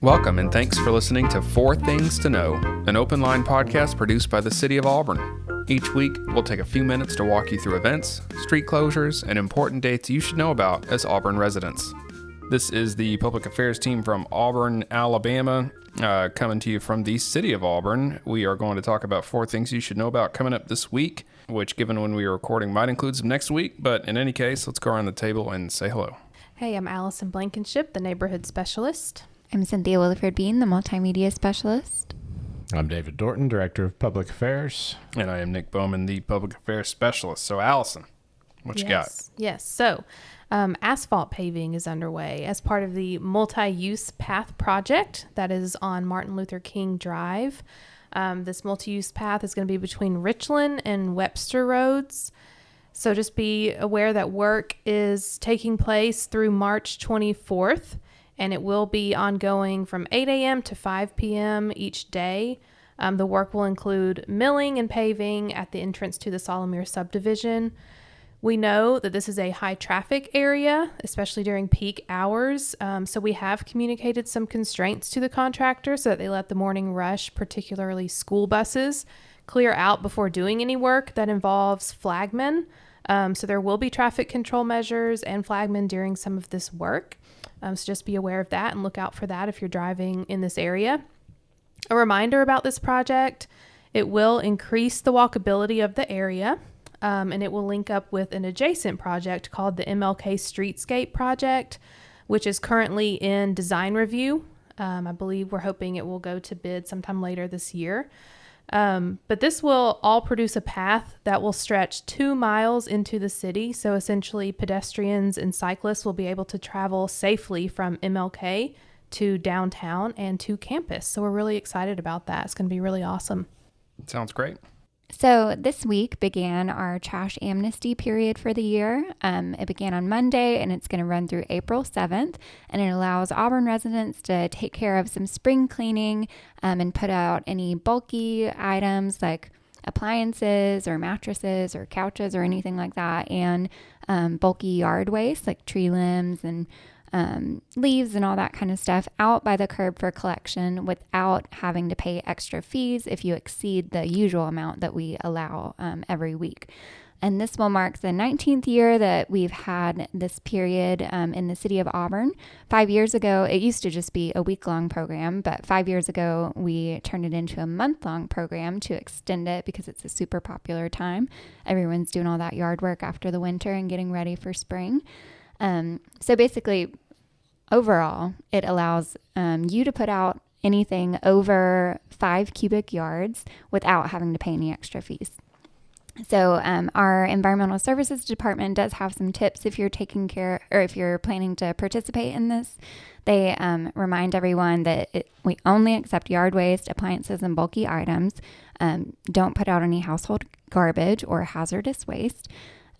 Welcome and thanks for listening to Four Things to Know, an open line podcast produced by the City of Auburn. Each week, we'll take a few minutes to walk you through events, street closures, and important dates you should know about as Auburn residents. This is the public affairs team from Auburn, Alabama, coming to you from the City of Auburn. We are going to talk about four things you should know about coming up this week, which, given when we are recording, might include some next week. But in any case, let's go around the table and say hello. Hey, I'm Allison Blankenship, the neighborhood specialist. I'm Cynthia Williford Bean, the multimedia specialist. I'm David Dorton, Director of Public Affairs. And I am Nick Bowman, the public affairs specialist. So, Allison, what you got? Yes. So, asphalt paving is underway as part of the multi-use path project that is on Martin Luther King Drive. This multi-use path is going to be between Richland and Webster Roads. So just be aware that work is taking place through March 24th, and it will be ongoing from 8 a.m. to 5 p.m. each day. The work will include milling and paving at the entrance to the Solomere subdivision. We know that this is a high traffic area, especially during peak hours. So we have communicated some constraints to the contractor so that they let the morning rush, particularly school buses, clear out before doing any work that involves flagmen. So there will be traffic control measures and flagmen during some of this work. So just be aware of that and look out for that if you're driving in this area. A reminder about this project: it will increase the walkability of the area, and it will link up with an adjacent project called the MLK Streetscape Project, which is currently in design review. I believe we're hoping it will go to bid sometime later this year. But this will all produce a path that will stretch 2 miles into the city. So essentially pedestrians and cyclists will be able to travel safely from MLK to downtown and to campus. So we're really excited about that. It's going to be really awesome. Sounds great. So this week began our trash amnesty period for the year. It began on Monday and it's going to run through April 7th, and it allows Auburn residents to take care of some spring cleaning and put out any bulky items like appliances or mattresses or couches or anything like that, and bulky yard waste like tree limbs and leaves and all that kind of stuff out by the curb for collection without having to pay extra fees if you exceed the usual amount that we allow every week. And this will mark the 19th year that we've had this period in the city of Auburn. 5 years ago, it used to just be a week-long program, but 5 years ago, we turned it into a month-long program to extend it because it's a super popular time. Everyone's doing all that yard work after the winter and getting ready for spring. So basically, overall, it allows you to put out anything over 5 cubic yards without having to pay any extra fees. So our environmental services department does have some tips if you're taking care or if you're planning to participate in this. They remind everyone that we only accept yard waste, appliances, and bulky items. Don't put out any household garbage or hazardous waste.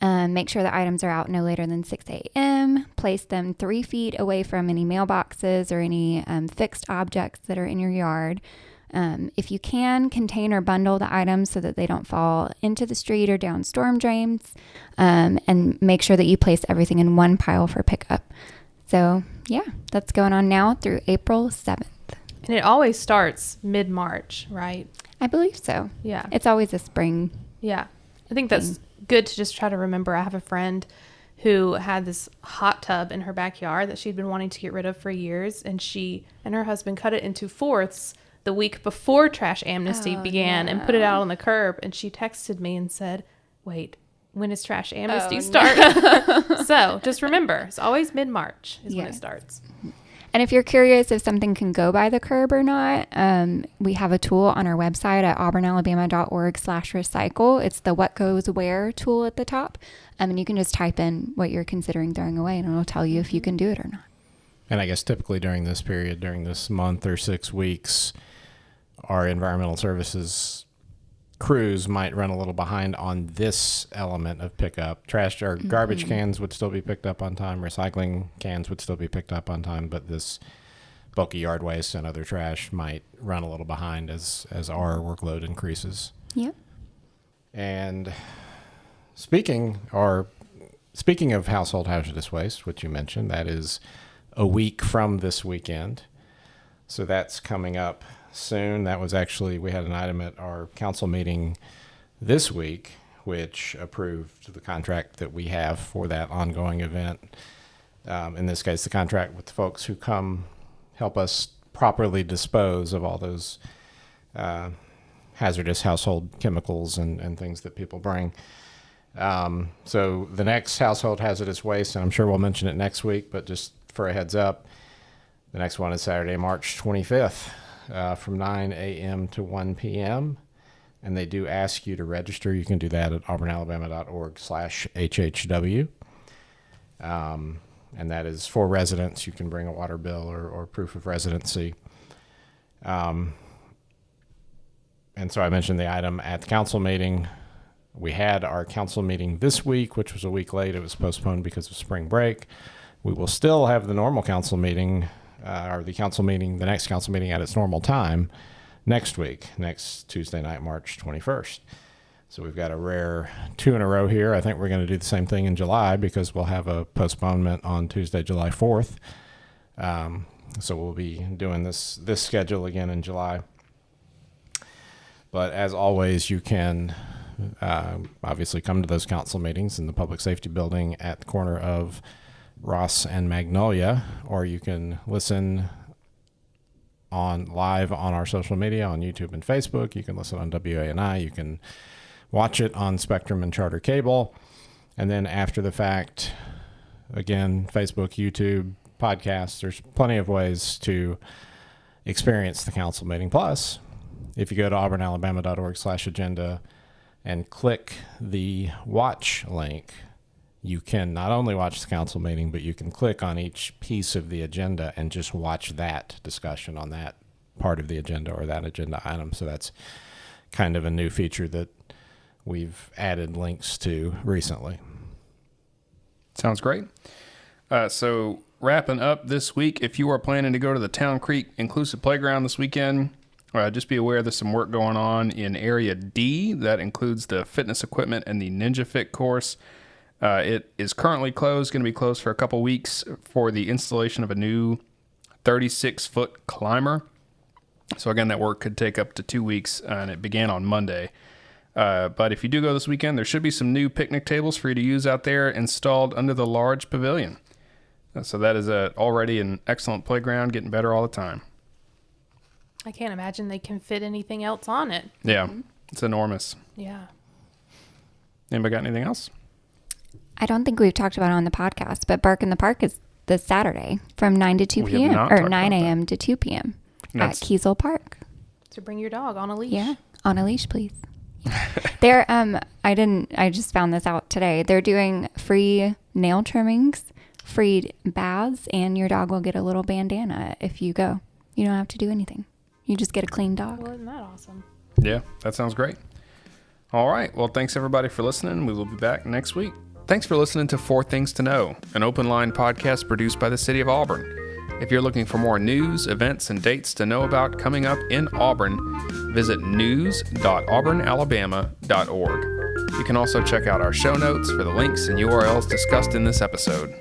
Make sure the items are out no later than 6 a.m. Place them 3 feet away from any mailboxes or any fixed objects that are in your yard. If you can, contain or bundle the items so that they don't fall into the street or down storm drains, and make sure that you place everything in one pile for pickup. So, yeah, that's going on now through April 7th. And it always starts mid-March, right? I believe so. Yeah. It's always a spring. Yeah. I think that's good to just try to remember. I have a friend who had this hot tub in her backyard that she'd been wanting to get rid of for years, and she and her husband cut it into fourths the week before trash amnesty began and put it out on the curb. And she texted me and said, wait, when does trash amnesty start? So just remember, it's always mid-March is when it starts. And if you're curious if something can go by the curb or not, we have a tool on our website at auburnalabama.org/recycle. It's the What Goes Where tool at the top. And you can just type in what you're considering throwing away, and it'll tell you if you can do it or not. And I guess typically during this period, during this month or 6 weeks, our environmental services crews might run a little behind on this element of pickup. Trash or garbage cans would still be picked up on time. Recycling cans would still be picked up on time. But this bulky yard waste and other trash might run a little behind as our workload increases. Yep. And speaking of household hazardous waste, which you mentioned, that is a week from this weekend. So that's coming up soon. That was actually, we had an item at our council meeting this week, which approved the contract that we have for that ongoing event. In this case, the contract with the folks who come help us properly dispose of all those hazardous household chemicals and things that people bring. So the next household hazardous waste, and I'm sure we'll mention it next week, but just for a heads up, the next one is Saturday, March 25th, from 9 a.m. to 1 p.m. And they do ask you to register. You can do that at auburnalabama.org/HHW. And that is for residents. You can bring a water bill or proof of residency. And so I mentioned the item at the council meeting. We had our council meeting this week, which was a week late. It was postponed because of spring break. We will still have the normal council meeting, the next council meeting at its normal time next week, next Tuesday night, March 21st. So we've got a rare 2 in a row here. I think we're going to do the same thing in July because we'll have a postponement on Tuesday, July 4th. So we'll be doing this schedule again in July. But as always, you can obviously come to those council meetings in the Public Safety Building at the corner of Ross and Magnolia, or you can listen live on our social media on YouTube and Facebook. You can listen on WANI. You can watch it on Spectrum and Charter Cable. And then after the fact, again, Facebook, YouTube, podcasts, there's plenty of ways to experience the council meeting. Plus, if you go to auburnalabama.org/agenda and click the watch link, you can not only watch the council meeting, but you can click on each piece of the agenda and just watch that discussion on that part of the agenda or that agenda item. So that's kind of a new feature that we've added links to recently. Sounds great. So wrapping up this week, if you are planning to go to the Town Creek Inclusive Playground this weekend, just be aware there's some work going on in Area D. That includes the fitness equipment and the Ninja Fit course. It is currently closed, going to be closed for a couple weeks for the installation of a new 36-foot climber. So again, that work could take up to 2 weeks, and it began on Monday. But if you do go this weekend, there should be some new picnic tables for you to use out there installed under the large pavilion. So that is already an excellent playground, getting better all the time. I can't imagine they can fit anything else on it. Yeah, it's enormous. Yeah. Anybody got anything else? I don't think we've talked about it on the podcast, but Bark in the Park is this Saturday from 9 to 2 We have p.m. not or talked 9 about a.m. to 2 p.m. at That's- Kiesel Park. So bring your dog on a leash. Yeah, on a leash, please. They're I just found this out today. They're doing free nail trimmings, free baths, and your dog will get a little bandana if you go. You don't have to do anything. You just get a clean dog. Well, isn't that awesome? Yeah, that sounds great. All right. Well, thanks everybody for listening. We will be back next week. Thanks for listening to 4 Things to Know, an open line podcast produced by the City of Auburn. If you're looking for more news, events, and dates to know about coming up in Auburn, visit news.auburnalabama.org. You can also check out our show notes for the links and URLs discussed in this episode.